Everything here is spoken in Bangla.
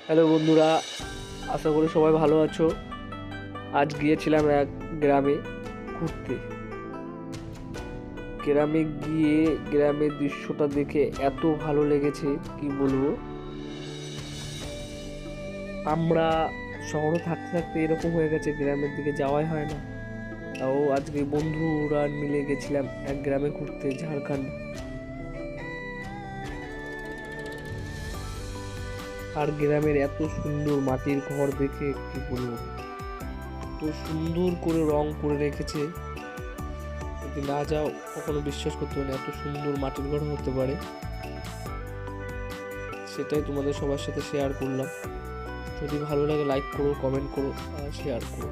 হ্যালো বন্ধুরা, আশা করি সবাই ভালো আছো। আজ গিয়েছিলাম এক গ্রামে ঘুরতে। গ্রামে গিয়ে গ্রামের দৃশ্যটা দেখে এত ভালো লেগেছে কি বলবো। আমরা শহরে থাকতে থাকতে এরকম হয়ে গেছে, গ্রামের দিকে যাওয়াই হয় না। তাও আজকে বন্ধুরা মিলে গেছিলাম এক গ্রামে ঘুরতে, ঝাড়খণ্ড। আর গ্রামের এত সুন্দর মাটির ঘর দেখে কি বলবো, এত সুন্দর করে রং করে রেখেছে। যদি না যাও কখনো বিশ্বাস করতে পারে এত সুন্দর মাটির ঘর হতে পারে। সেটাই তোমাদের সবার সাথে শেয়ার করলাম। যদি ভালো লাগে লাইক করো, কমেন্ট করো আর শেয়ার করো।